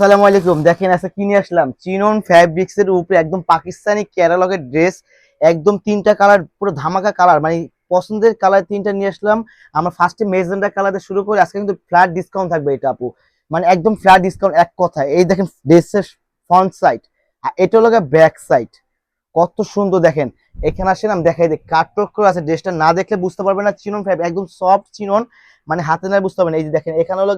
আসসালামু আলাইকুম। দেখেন আজকে কিনে আসলাম চিনন ফ্যাব্রিক্স এর উপরে একদম পাকিস্তানি ক্যাটালগের ড্রেস। একদম তিনটা কালার, পুরো ধামাকা কালার, মানে পছন্দের কালার তিনটা নিয়ে আসলাম। আমরা ফার্স্টে মেজেন্টা কালার দিয়ে শুরু করি। আজকে কিন্তু ফ্ল্যাট ডিসকাউন্ট থাকবে এটা আপু, মানে একদম ফ্ল্যাট ডিসকাউন্ট। এক কথা, এই দেখেন ড্রেসের ফ্রন্ট সাইড আর এটা হলো ব্যাক সাইড, কত সুন্দর দেখেন। এখানে আসেন আমি দেখাই দিই, কাটওয়ার্ক করে আছে। ড্রেসটা না দেখলে বুঝতে পারবে না চিনন ফ্যাব্রিক, একদম সফট চিনন, মানে হাতে না বুঝতে পারবেন। এই যে দেখেন এখানে হলো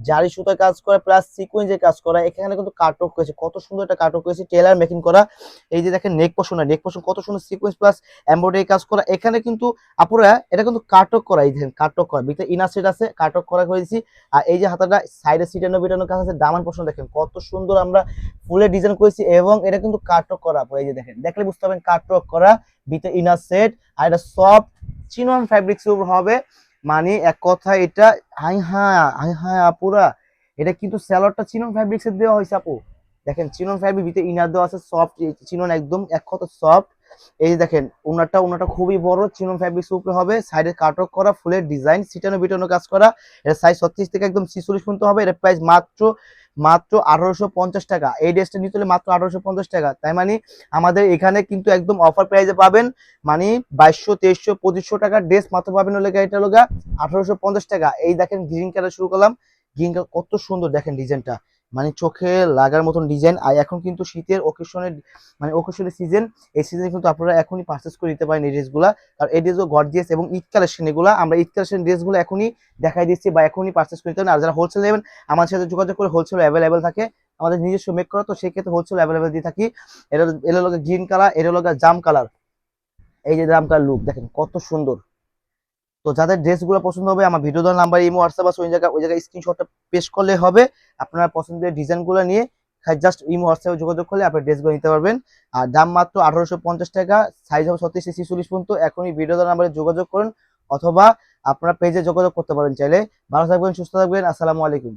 জারি সুতার কাজ করা প্লাস সিকোয়েন্সের কাজ করা। এখানে কিন্তু কাটওয়ার্ক করেছে, কত সুন্দর একটা কাটওয়ার্ক করেছে, টেলার মেকিং করা। এই যে দেখেন নেক পোর্শন কত সুন্দর সিকোয়েন্স প্লাস এমব্রয়ডারি কাজ করা। এখানে কিন্তু আপুরা এটা কিন্তু কাটওয়ার্ক করা, এই দেখেন কাটওয়ার্ক করা, ভিতরে ইনার সেট আছে, কাটওয়ার্ক করা করেছি। আর এই যে হাতাটা সাইডে সিটানো বিটানো কাজ আছে, দামান পোর্শন দেখেন কত সুন্দর আমরা ফুলের ডিজাইন করেছি, এবং এটা কিন্তু কাটওয়ার্ক করা আপুরা। এই যে দেখেন, দেখলে বুঝতে পারবেন কাটওয়ার্ক করা, ভিতরে ইনার সেট। আর এটা সফট চিনন ফ্যাব্রিক্স হবে, মানে এক কথা এটা। হাই হ্যাঁ আপুরা, এটা কিন্তু স্যালোয়ারটা চিনন ফ্যাব্রিক্স এর দেওয়া হয়েছে আপু। দেখেন চিনন ফ্যাব্রিক, ভিতরে ইনার দেওয়া আছে সফট চিনন, একদম এক কথা সফট। এই যে দেখেন ওনাটা খুবই বড়, চিনন ফ্যাব্রিক্স উপরে হবে, সাইডে কাটওয়ার্ক করা, ফুলের ডিজাইন, সিটানো বিটানো কাজ করা। এটা সাইজ 36 থেকে একদম 46 পর্যন্ত হবে। এটা প্রাইস মাত্র মাত্র 1850 টাকা। এই ড্রেসটা নিতে হলে মাত্র 1850 টাকা। তাই মানে আমাদের এখানে কিন্তু একদম অফার প্রাইসে পাবেন, মানে 2200, 2300, 2500 টাকার ড্রেস মাত্র পাবেন হলে এটা হলো 1850 টাকা। এই দেখেন গ্রিন কালার শুরু করলাম, গ্রিন কালার কত সুন্দর দেখেন ডিজাইনটা, মানে চোখে লাগার মতন ডিজাইন। আর এখন কিন্তু শীতের ওকেশনের, মানে ওকেশনের সিজন, এই সিজনে কিন্তু আপনারা এখনই পারচেস করে নিতে পারেন এই ড্রেসগুলা। কারণ এই ড্রেসগুলো গর্জিয়াস এবং ঈদ কালেকশন, এগুলো আমরা ঈদ কালেকশন ড্রেসগুলো এখনই দেখাই দিচ্ছি, বা এখনই পারচেস করে নিতে পারেন। আর যারা হোলসেল নেবেন আমার সাথে যোগাযোগ করে, হোলসেল অ্যাভেলেবেল থাকে, আমাদের নিজস্ব মেক করা, তো সেই ক্ষেত্রে হোলসেল অ্যাভেলেবেল দিয়ে থাকি। এটা এটা হলো গ্রিন কালার, এটা হলো জাম কালার। এই যে জাম কালার লুক দেখেন কত সুন্দর। তো যাদের ড্রেসগুলো পছন্দ হবে, আমার ভিডিও দেওয়ার নাম্বার ইমো হোয়াটসঅ্যাপ আছে, ওই জায়গায় স্ক্রিনশটটা পেশ করলে হবে। আপনারা পছন্দের ডিজাইনগুলো নিয়ে জাস্ট ইমো হোয়াটসঅ্যাপে যোগাযোগ করলে আপনার ড্রেসগুলো নিতে পারবেন। আর দাম মাত্র 1850 টাকা, সাইজ হবে 36 থেকে 46 পর্যন্ত। এখনই ভিডিও দেওয়ার নাম্বারে যোগাযোগ করুন, অথবা আপনারা পেজে যোগাযোগ করতে পারেন চাইলে। ভালো থাকবেন, সুস্থ থাকবেন, আসসালামু আলাইকুম।